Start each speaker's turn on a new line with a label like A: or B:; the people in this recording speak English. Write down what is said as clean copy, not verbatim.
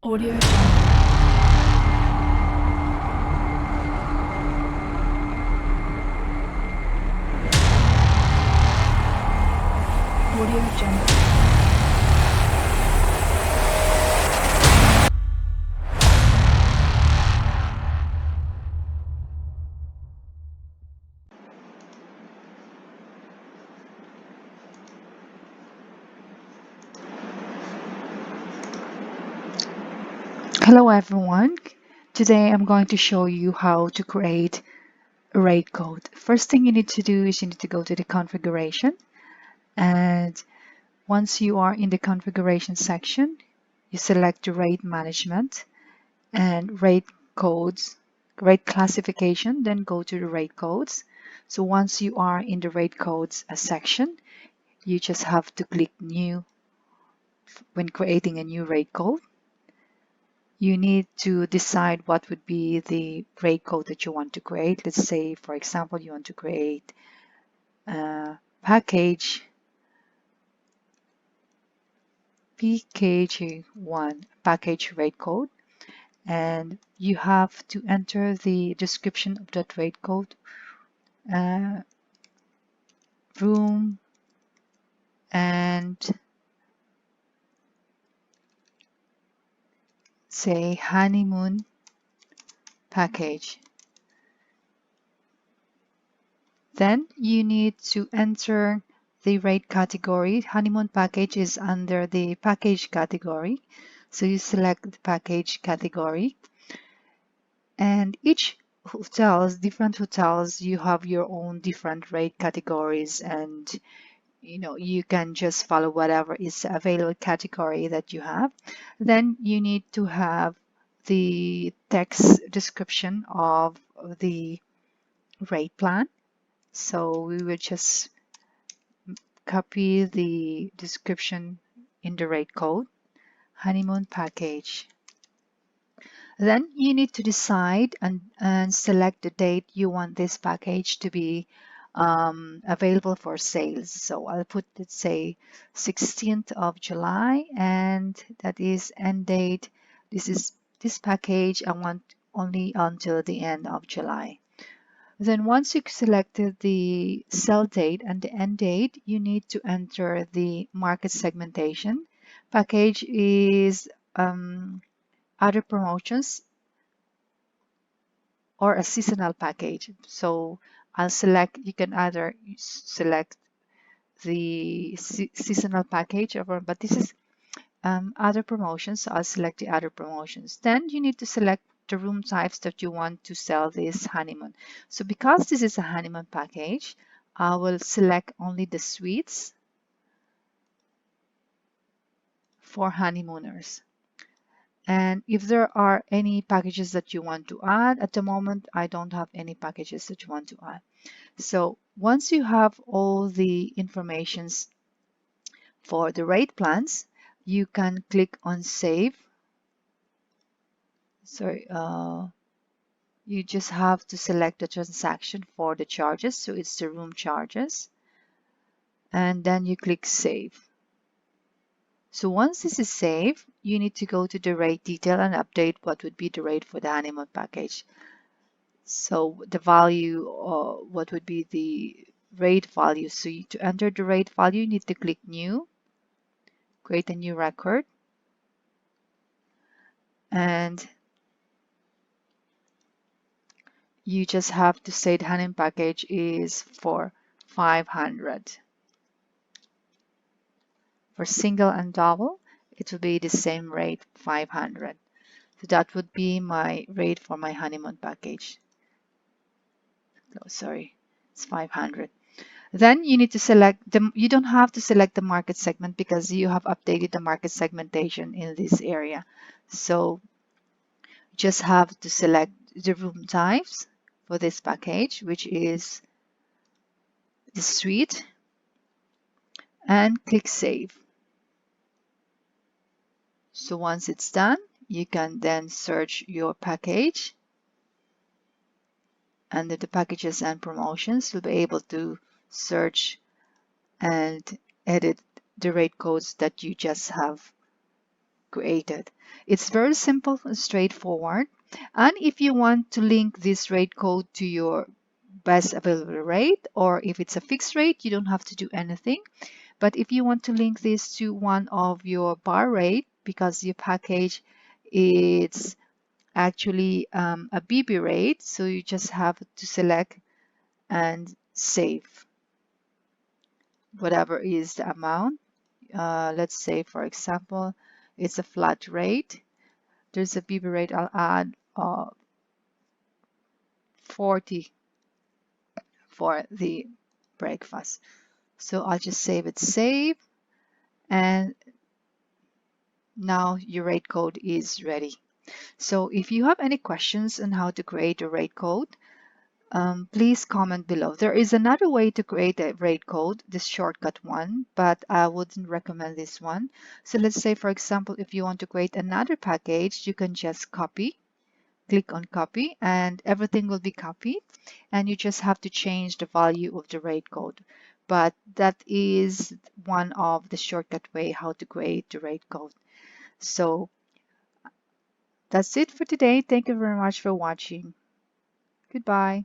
A: Audio Jungle.
B: Hello everyone. Today I'm going to show you how to create a rate code. First thing you need to do is you need to go to the configuration, and once you are in the configuration section, you select the rate management and rate codes, rate classification, then go to the rate codes. So once you are in the rate codes section, you just have to click new when creating a new rate code. You need to decide what would be the rate code that you want to create. Let's say, for example, you want to create a package PKG1 package rate code, and you have to enter the description of that rate code, room, and say honeymoon package. Then you need to enter the rate category. Honeymoon package is under the package category. So you select the package category. And each different hotels, you have your own different rate categories, and you can just follow whatever is available category that you have. Then you need to have the text description of the rate plan. So we will just copy the description in the rate code, honeymoon package. Then you need to decide and select the date you want this package to be available for sales. So I'll put, let's say, 16th of July, and that is end date. This package I want only until the end of July. Then once you selected the sell date and the end date, you need to enter the market segmentation. Package is other promotions or a seasonal package. So I'll select, you can either select the seasonal package, but this is other promotions. So I'll select the other promotions. Then you need to select the room types that you want to sell this honeymoon. So because this is a honeymoon package, I will select only the suites for honeymooners. And if there are any packages that you want to add, at the moment, I don't have any packages that you want to add. So once you have all the informations for the rate plans, you can click on save. Sorry, you just have to select the transaction for the charges. So it's the room charges. And then you click save. So once this is saved, you need to go to the rate detail and update what would be the rate for the honeymoon package. So the value, what would be the rate value? So to enter the rate value, you need to click new, create a new record, and you just have to say the honeymoon package is for 500. For single and double, it will be the same rate, 500. So that would be my rate for my honeymoon package. Oh, sorry, it's 500. Then you need to select you don't have to select the market segment because you have updated the market segmentation in this area. So just have to select the room types for this package, which is the suite, and click save. So once it's done, you can then search your package. Under the packages and promotions, you'll be able to search and edit the rate codes that you just have created. It's very simple and straightforward. And if you want to link this rate code to your best available rate, or if it's a fixed rate, you don't have to do anything. But if you want to link this to one of your bar rate, because your package is actually a BB rate, so you just have to select and save whatever is the amount. Let's say, for example, it's a flat rate. There's a BB rate. I'll add 40 for the breakfast. So I'll just save, and now your rate code is ready. So if you have any questions on how to create a rate code, please comment below. There is another way to create a rate code, this shortcut one, but I wouldn't recommend this one. So let's say, for example, if you want to create another package, you can just click on copy, and everything will be copied, and you just have to change the value of the rate code. But that is one of the shortcut way how to create the rate code. So that's it for today. Thank you very much for watching. Goodbye.